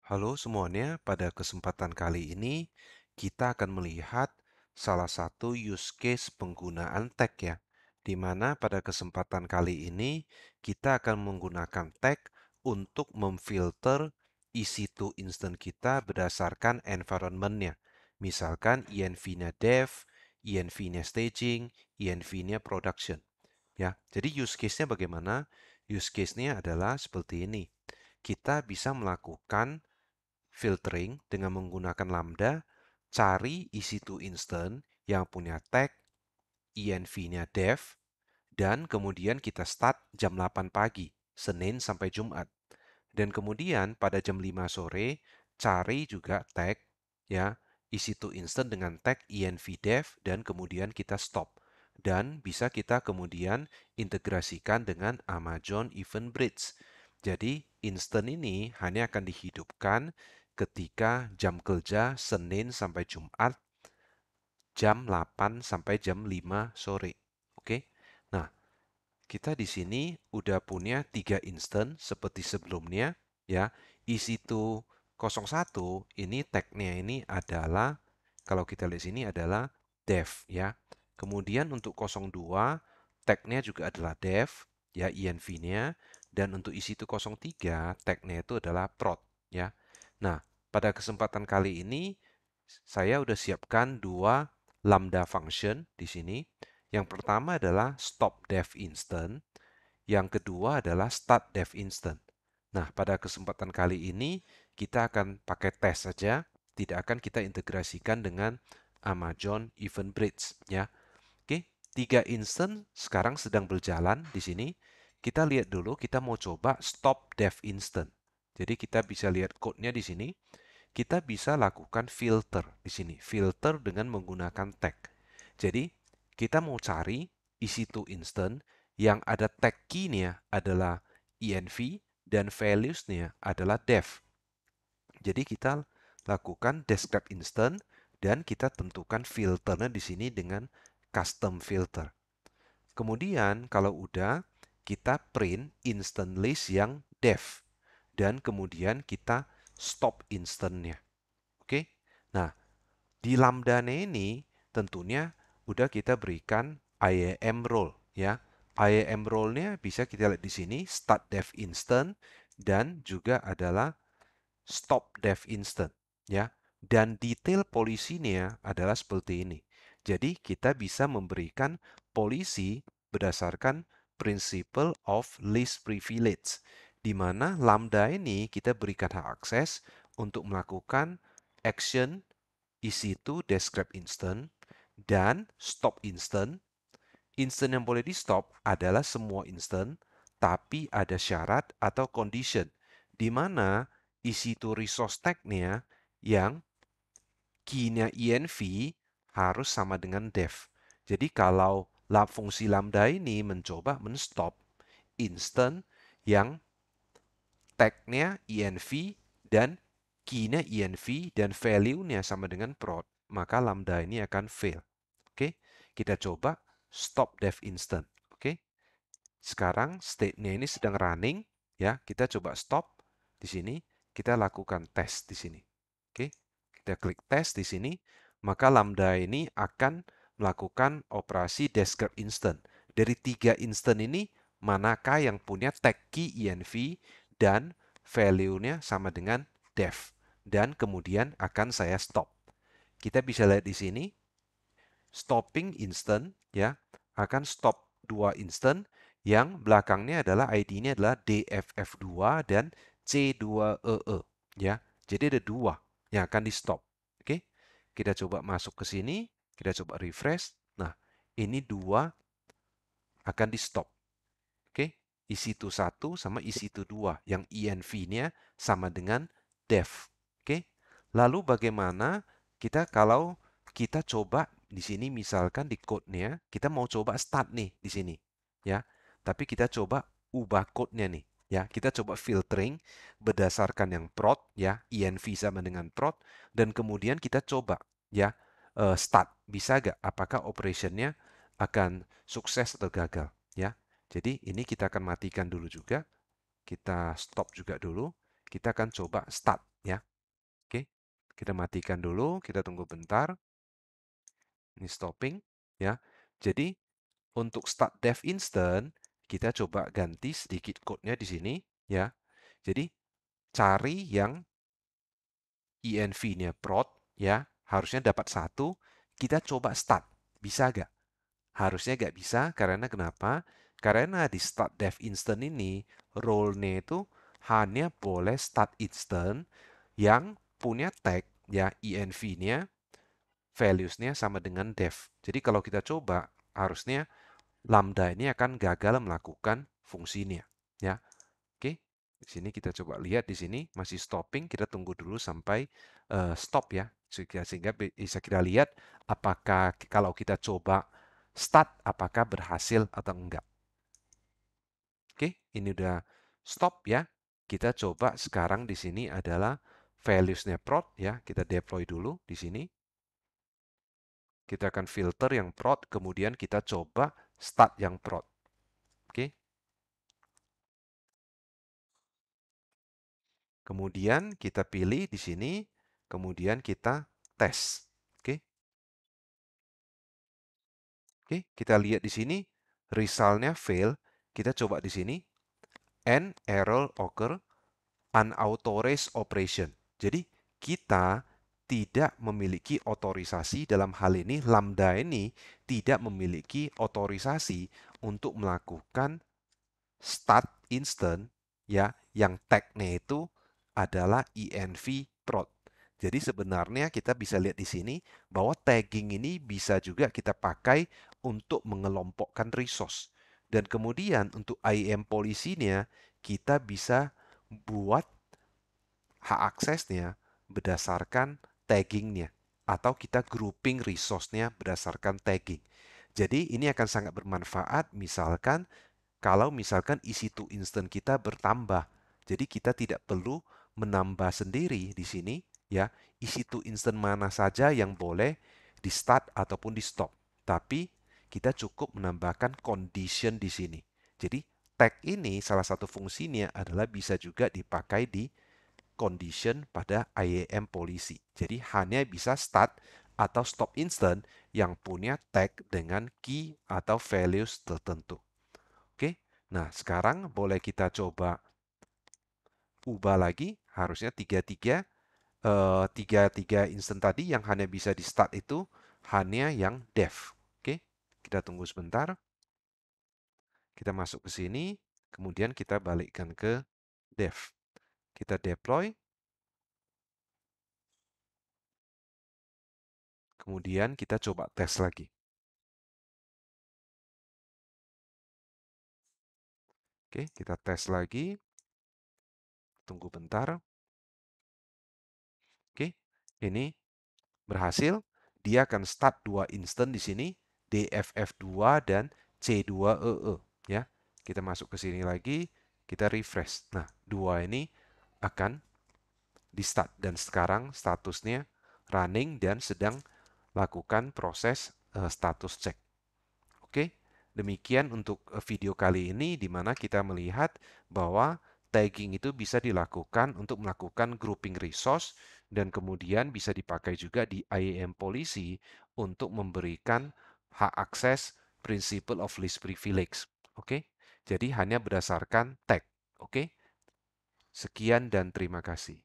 Halo semuanya, pada kesempatan kali ini kita akan melihat salah satu use case penggunaan tag ya, di mana pada kesempatan kali ini kita akan menggunakan tag untuk memfilter EC2 instance kita berdasarkan environment-nya. Misalkan env-nya dev, env-nya staging, env-nya production. Ya, jadi use case-nya bagaimana? Use case-nya adalah seperti ini. Kita bisa melakukan filtering dengan menggunakan lambda, cari EC2 instance yang punya tag env-nya dev, dan kemudian kita start jam 8 pagi, Senin sampai Jumat. Dan kemudian pada jam 5 sore, cari juga tag ya EC2 instance dengan tag env dev dan kemudian kita stop. Dan bisa kita kemudian integrasikan dengan Amazon Event Bridge. Jadi, instant ini hanya akan dihidupkan ketika jam kerja Senin sampai Jumat jam 8 sampai jam 5 sore. Oke. Nah, kita di sini udah punya 3 instance seperti sebelumnya ya. EC201 ini tag-nya ini adalah kalau kita lihat sini adalah dev ya. Kemudian untuk 02 tag-nya juga adalah dev ya env-nya dan untuk EC203 tag-nya itu adalah prod ya. Nah, pada kesempatan kali ini saya udah siapkan dua lambda function di sini. Yang pertama adalah stop dev instant, yang kedua adalah start dev instant. Nah, pada kesempatan kali ini kita akan pakai tes saja, tidak akan kita integrasikan dengan Amazon Event Bridge ya. Oke, 3 instant sekarang sedang berjalan di sini. Kita lihat dulu, kita mau coba stop dev instant. Jadi kita bisa lihat code-nya di sini. Kita bisa lakukan filter di sini, filter dengan menggunakan tag. Jadi, kita mau cari EC2 instant yang ada tag key-nya adalah env dan values-nya adalah dev. Jadi kita lakukan describe instant dan kita tentukan filternya di sini dengan custom filter. Kemudian kalau udah, kita print instant list yang dev dan kemudian kita stop instantnya. Oke. Nah, di lambda-nya ini tentunya udah kita berikan IAM role ya. IAM role-nya bisa kita lihat di sini start dev instant dan juga adalah stop dev instant ya. Dan detail polisinya adalah seperti ini. Jadi kita bisa memberikan polisi berdasarkan principle of least privilege, di mana lambda ini kita berikan hak akses untuk melakukan action EC2 describe instant dan stop instant. Instant yang boleh di stop adalah semua instant, tapi ada syarat atau condition di mana EC2 resource tag-nya yang key-nya env harus sama dengan dev. Jadi kalau fungsi lambda ini mencoba men-stop instant yang tag-nya env dan key-nya env dan value-nya sama dengan prod, maka lambda ini akan fail. Oke, kita coba stop dev instant. Oke, sekarang state-nya ini sedang running, ya. Kita coba stop di sini, kita lakukan tes di sini. Oke, kita klik tes di sini, maka lambda ini akan melakukan operasi describe instant. Dari 3 instant ini, manakah yang punya tag key env dan value-nya sama dengan dev. Dan kemudian akan saya stop. Kita bisa lihat di sini, stopping instant ya akan stop 2 instant yang belakangnya adalah ID-nya adalah DFF2 dan C2EE ya. Jadi ada 2 yang akan di stop. Oke. Kita coba masuk ke sini, kita coba refresh. Nah, ini 2 akan di stop. Oke. EC2 1 sama EC2 2 yang env-nya sama dengan dev. Oke. Lalu bagaimana kita kalau kita coba di sini misalkan di code-nya kita mau coba start nih di sini ya. Tapi kita coba ubah code-nya nih ya. Kita coba filtering berdasarkan yang prod ya, env sama dengan prod dan kemudian kita coba ya start. Bisa gak? Apakah operation-nya akan sukses atau gagal ya. Jadi ini kita akan matikan dulu juga. Kita stop juga dulu. Kita akan coba start ya. Oke, kita matikan dulu, kita tunggu bentar. Ini stopping, ya. Jadi untuk start dev instant, kita coba ganti sedikit code-nya di sini, ya. Jadi cari yang env-nya prod, ya. Harusnya dapat satu. Kita coba start, bisa nggak? Harusnya nggak bisa, karena kenapa? Karena di start dev instant ini, role-nya itu hanya boleh start instant yang punya tag, ya, env-nya, values-nya sama dengan dev. Jadi kalau kita coba, harusnya lambda ini akan gagal melakukan fungsinya, ya. Oke, di sini kita coba lihat di sini masih stopping, kita tunggu dulu sampai stop ya, sehingga bisa kita lihat apakah kalau kita coba start apakah berhasil atau enggak. Oke, ini udah stop ya. Kita coba sekarang di sini adalah values-nya prod ya, kita deploy dulu di sini. Kita akan filter yang prod, kemudian kita coba start yang prod. Oke. Kemudian kita pilih di sini, kemudian kita tes. Oke. Oke, kita lihat di sini result-nya fail. Kita coba di sini and error occur unauthorized operation. Jadi kita tidak memiliki otorisasi dalam hal ini Lambda ini tidak memiliki otorisasi untuk melakukan start instant ya yang tag-nya itu adalah env prod. Jadi sebenarnya kita bisa lihat di sini bahwa tagging ini bisa juga kita pakai untuk mengelompokkan resource. Dan kemudian untuk IAM policy-nya kita bisa buat hak aksesnya berdasarkan taggingnya atau kita grouping resource-nya berdasarkan tagging. Jadi ini akan sangat bermanfaat misalkan kalau misalkan isi to instant kita bertambah. Jadi kita tidak perlu menambah sendiri di sini ya, isi to instant mana saja yang boleh di start ataupun di stop. Tapi kita cukup menambahkan condition di sini. Jadi tag ini salah satu fungsinya adalah bisa juga dipakai di condition pada IAM policy. Jadi hanya bisa start atau stop instant yang punya tag dengan key atau values tertentu. Oke, nah sekarang boleh kita coba ubah lagi. Harusnya tiga instant tadi yang hanya bisa di start itu hanya yang dev. Oke, kita tunggu sebentar. Kita masuk ke sini, kemudian kita balikkan ke dev. Kita deploy, kemudian kita coba tes lagi. Oke, kita tes lagi. Tunggu bentar. Oke, ini berhasil. Dia akan start dua instant di sini, DFF2 dan C2EE ya. Kita masuk ke sini lagi, kita refresh. Nah, dua ini akan di start dan sekarang statusnya running dan sedang lakukan proses status check. Oke, demikian untuk video kali ini di mana kita melihat bahwa tagging itu bisa dilakukan untuk melakukan grouping resource dan kemudian bisa dipakai juga di IAM policy untuk memberikan hak akses principle of least privilege. Oke, jadi hanya berdasarkan tag. Oke, sekian dan terima kasih.